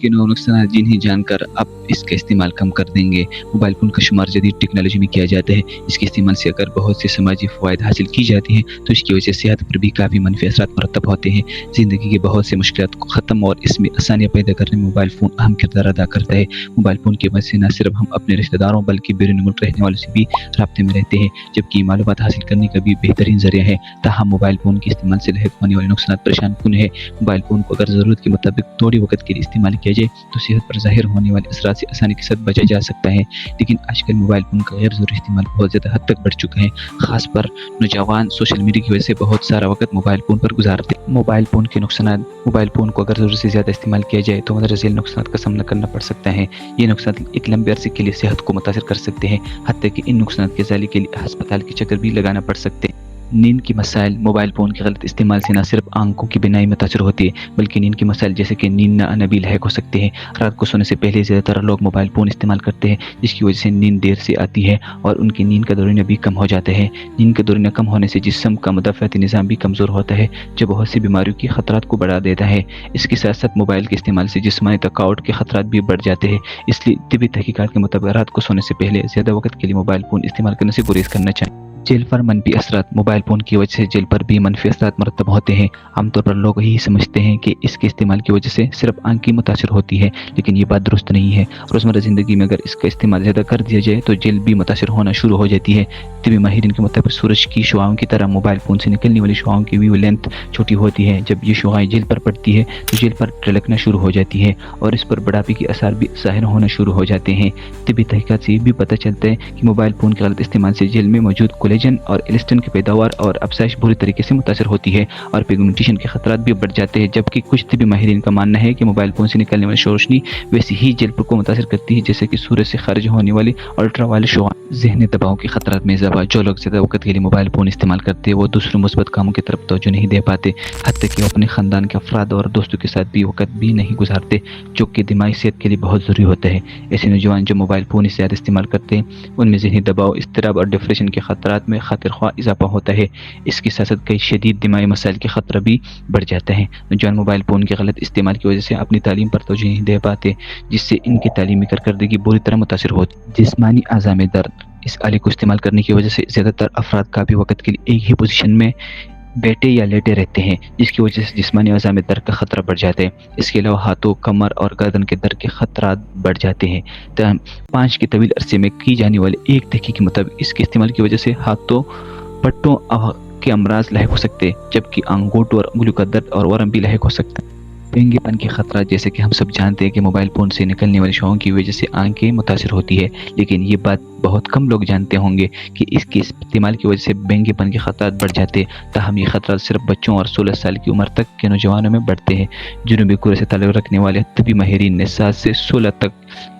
के नुकसान जिन्हें जानकर आप इसका इस्तेमाल कम कर देंगे। मोबाइल फ़ोन का शुमार जदीद टेक्नोलॉजी में किया जाता है। इसके इस्तेमाल से अगर बहुत से समाजी फ़वाइद हासिल की जाती हैं तो इसकी वजह से सेहत पर भी काफ़ी मनफी असरात मरतब होते हैं। ज़िंदगी के बहुत से मुश्किलात को ख़त्म और इसमें आसानियाँ पैदा करने में मोबाइल फ़ोन अहम किरदार अदा करता है। मोबाइल फ़ोन की वजह से न सिर्फ हम अपने रिश्तेदारों बल्कि बैरून मुल्क रहने वालों से भी राब्ते में रहते हैं, जबकि मालूमात हासिल करने का भी बेहतरीन ज़रिया है। ताहम मोबाइल फ़ोन के इस्तेमाल से लाहिक होने वाले नुकसान परेशान कुन है। मोबाइल फ़ोन को अगर ज़रूरत के मुताबिक थोड़ी वक्त के लिए इस्तेमाल किया जाए तो सेहत पर ज़ाहिर होने वाले असरात से आसानी के साथ बचा जा सकता है। लेकिन आजकल मोबाइल फ़ोन का गैर ज़रूरी इस्तेमाल बहुत ज़्यादा हद तक बढ़ चुका है। ख़ास पर नौजवान सोशल मीडिया की वजह से बहुत सारा वक्त मोबाइल फ़ोन पर गुजारते हैं। मोबाइल फ़ोन के नुकसान, मोबाइल फ़ोन को अगर ज़रूरत से ज़्यादा इस्तेमाल किया जाए तो मुंदरजा झेल नुकसान का सामना करना पड़ सकता है। ये नुकसान एक लंबे अरसे के लिए सेहत को मुतासर कर सकते हैं, हत्ता कि इन नुकसान के इज़ाले के लिए अस्पताल के चक्कर भी लगाना पड़ सकते हैं। नींद की मसाइल, मोबाइल फ़ोन के गलत इस्तेमाल से न सिर्फ आंखों की बीनाई मुतासर होती है बल्कि नींद की मसाइल जैसे कि नींद न आना भी लाहिक हो सकते हैं। रात को सोने से पहले ज़्यादातर लोग मोबाइल फ़ोन इस्तेमाल करते हैं, जिसकी वजह से नींद देर से आती है और उनकी नींद का दौरानिया भी कम हो जाता है। नींद का दौरानिया कम होने से जिस्म का मुदाफ़ाती निज़ाम भी कमज़ोर होता है, जो बहुत सी बीमारियों के ख़तरात को बढ़ा देता है। इसके साथ साथ मोबाइल के इस्तेमाल से जिस्मानी थकावट के ख़तरात भी बढ़ जाते हैं। इसलिए तिब्बी तहकीकात के मुताबिक रात को सोने से पहले ज़्यादा वक्त के लिए मोबाइल फ़ोन इस्तेमाल करने से गुरेज करना चाहिए। जेल पर मनफी असरात, मोबाइल फ़ोन की वजह से जेल पर भी मनफी असरात मरतब होते हैं। आमतौर पर लोग यही समझते हैं कि इसके इस्तेमाल की वजह से सिर्फ आंखें मुतासर होती है, लेकिन ये बात दुरुस्त नहीं है। रोज़मर्रा ज़िंदगी में अगर इसका इस्तेमाल ज़्यादा कर दिया जाए तो जेल भी मुतासर होना शुरू हो जाती है। तिब्बी माहिरीन के मुताबिक सूरज की शुआओं की तरह मोबाइल फ़ोन से निकलने वाली शुआओं की वेवलेंथ छोटी होती है। जब ये शुआएँ जेल पर पड़ती है तो जेल पर टलकना शुरू हो जाती है और इस पर बुढ़ापे के आसार भी ज़ाहिर होना शुरू हो जाते हैं। तिब्बी तहकीकात से ये भी पता चलता है कि मोबाइल फ़ोन के गलत इस्तेमाल से जेल में मौजूद कोलेजन और एलिस्टिन की पैदावार और अफसाइश बुरी तरीके से मुतासर होती है और पिगमेंटेशन के खतरात भी बढ़ जाते हैं। जबकि कुछ तिब्बी माहिरीन का मानना है कि मोबाइल फ़ोन से निकलने वाली रोशनी वैसे ही जेल को मुतासर करती है जैसे कि सूरज से खारिज होने वाली अल्ट्रावायलेट शुआ। ज़हनी दबाव के खतरात में इजाफा, जो लोग ज़्यादा वक्त के लिए मोबाइल फ़ोन इस्तेमाल करते हैं वो दूसरों मुस्बत कामों की तरफ तवज्जो नहीं दे पाते, हत्ता कि वो अपने ख़ानदान के अफराद और दोस्तों के साथ भी वक्त भी नहीं गुजारते, जो कि दिमागी सेहत के लिए बहुत ज़रूरी होता है। ऐसे नौजवान जो मोबाइल फ़ोन से ज़्यादा इस्तेमाल करते हैं उनमें ज़हनी दबाव, इज़्तिराब और डिप्रेशन के खतरात में खातिर ख्वाह इजाफा होता है। इसके साथ साथ कई शदीद दिमागी मसाइल के खतरा भी बढ़ जाता है। नौजवान मोबाइल फ़ोन के गलत इस्तेमाल की वजह से अपनी तालीम पर तवज्जो नहीं दे पाते, जिससे इनकी तालीमी कारकर्दगी बुरी तरह मुतासर होती है। जिस्मानी अज़ा में दर्द, इस आले को इस्तेमाल करने की वजह से ज़्यादातर अफराद काफ़ी वक्त के लिए एक ही पोजीशन में बैठे या लेटे रहते हैं, जिसकी वजह से जिस्मानी अज़ा में दर्द का खतरा बढ़ जाता है। इसके अलावा हाथों, कमर और गर्दन के दर्द के खतरात बढ़ जाते हैं। 5 के तवील अरसे में की जाने वाले एक तहकीक के मुताबिक इसके इस्तेमाल की वजह से हाथों, पट्टों के अमराज लाहिक हो सकते हैं, जबकि अंगूठों और उंगलियों का दर्द और वरम भी लाहिक हो सकता है। बेंगेपन के खतरा, जैसे कि हम सब जानते हैं कि मोबाइल फ़ोन से निकलने वाली शुआओं की वजह से आंखें मुतासर होती है, लेकिन ये बात बहुत कम लोग जानते होंगे कि इसके इस्तेमाल की वजह से बेंगेपन के खतरात बढ़ जाते हैं। ताहम ये खतरा सिर्फ बच्चों और 16 साल की उम्र तक के नौजवानों में बढ़ते हैं। जुनूबी कोरिया से ताल्लुक़ रखने वाले तिब्बी माहिरीन ने 7 से 16 तक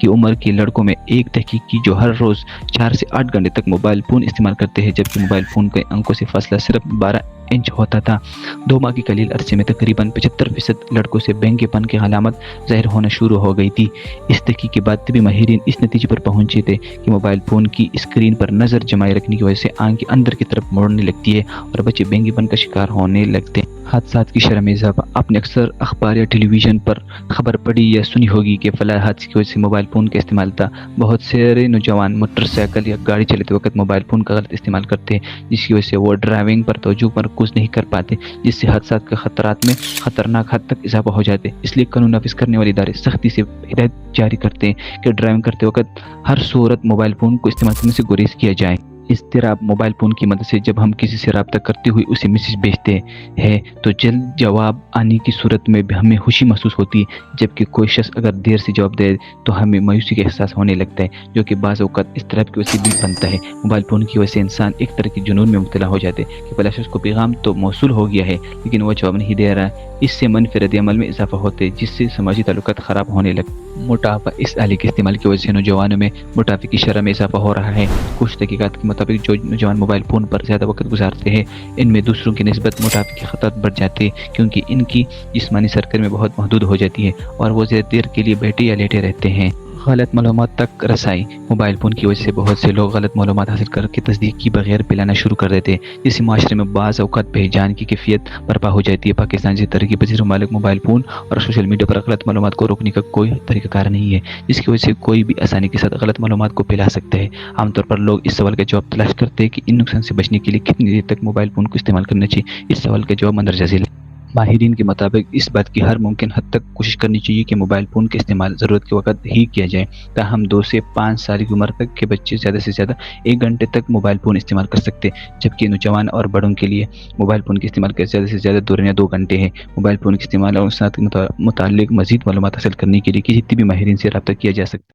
की उम्र के लड़कों में एक तहकीक की जो हर रोज़ 4 से 8 घंटे तक मोबाइल फ़ोन इस्तेमाल करते हैं, जबकि मोबाइल फ़ोन के आंखों से फासला सिर्फ 12 इंच होता था। 2 माह के कलील अरसे में तकरीबन 75% लड़कों से बेंगेपन की अलामत ज़ाहिर होना शुरू हो गई थी। इस तहकीक के बाद तिब्बी माहिरीन इस नतीजे पर पहुंचे थे कि मोबाइल फ़ोन की स्क्रीन पर नज़र जमाए रखने की वजह से आंखें अंदर की तरफ मुड़ने लगती है और बच्चे बेंगेपन का शिकार होने लगते हैं। हादसात की शरह में इजाफा, आपने अक्सर अखबार या टेलीविज़न पर खबर पढ़ी या सुनी होगी कि फलाह हादसे की वजह से मोबाइल फ़ोन का इस्तेमाल था। बहुत सारे नौजवान मोटरसाइकिल या गाड़ी चलाते वक्त मोबाइल फ़ोन का गलत इस्तेमाल करते हैं, जिसकी वजह से वो ड्राइविंग पर तवज्जो मरकूज़ नहीं कर पाते, जिससे हादसात के खतरात में ख़तरनाक हद तक इजाफा हो जाते हैं। इसलिए कानून नाफिज करने वाले इदारे सख्ती से हिदायत जारी करते हैं कि ड्राइविंग करते वक्त हर सूरत मोबाइल फ़ोन को इस्तेमाल करने से गुरेज किया जाए। इज़्तिराब, मोबाइल फ़ोन की मदद से जब हम किसी से रब्ता करते हुए उसे मैसेज भेजते हैं तो जल्द जवाब आने की सूरत में भी हमें खुशी महसूस होती है, जबकि कोई शख्स अगर देर से जवाब दे तो हमें मायूसी का एहसास होने लगता है, जो कि बाज़ औक़ात इज़्तिराब की वजह से भी बनता है। मोबाइल फ़ोन की वजह से इंसान एक तरह के जुनून में मुब्तला हो जाते हैं कि भला शख्स को पैगाम तो मौसूल हो गया है लेकिन वह जवाब नहीं दे रहा है। इससे मनफी रद्द-ए-अमल में इजाफा होता है, जिससे समाजी ताल्लुकात ख़राब होने लगते हैं। मोटापा, इस आले के इस्तेमाल की वजह से नौजवानों में मोटापे की शरह में इजाफा हो रहा है। कुछ तहकीकात के मुताबिक जो नौजवान मोबाइल फ़ोन पर ज़्यादा वक्त गुजारते हैं इनमें दूसरों की निस्बत मोटापे के खतरात बढ़ जाते हैं, क्योंकि इनकी जिस्मानी सरगर्मी बहुत महदूद हो जाती है और वो ज़्यादा देर के लिए बैठे या लेटे रहते हैं। غلط معلومات تک رسائی موبائل فون کی وجہ سے بہت سے لوگ غلط معلومات حاصل کر کے تصدیق کی بغیر پھیلانا شروع کر دیتے ہیں، جس سے معاشرے میں بعض اوقات بہجان کی کیفیت برپا ہو جاتی ہے۔ پاکستان سے ترقی پذیر ممالک موبائل فون اور سوشل میڈیا پر غلط معلومات کو روکنے کا کوئی طریقہ کار نہیں ہے، جس کی وجہ سے کوئی بھی آسانی کے ساتھ غلط معلومات کو پھیلا سکتا ہے۔ عام طور پر لوگ اس سوال کا جواب تلاش کرتے ہیں کہ ان نقصان سے بچنے کے لیے کتنی دیر تک موبائل فون کو استعمال کرنا چاہیے۔ اس سوال کا جواب مندرجہ ذیل ہے۔ ماہرین کے مطابق اس بات کی ہر ممکن حد تک کوشش کرنی چاہیے کہ موبائل فون کا استعمال ضرورت کے وقت ہی کیا جائے، تاہم 2 سے 5 سال کی عمر تک کے بچے زیادہ سے زیادہ 1 گھنٹے تک موبائل فون استعمال کر سکتے ہیں، جبکہ نوجوان اور بڑوں کے لیے موبائل فون کے استعمال کا زیادہ سے زیادہ دورانیہ 2 گھنٹے ہے۔ موبائل فون کے استعمال اور اس کے متعلق مزید معلومات حاصل کرنے کے لیے کسی طبی ماہرین سے رابطہ کیا جا سکتا ہے۔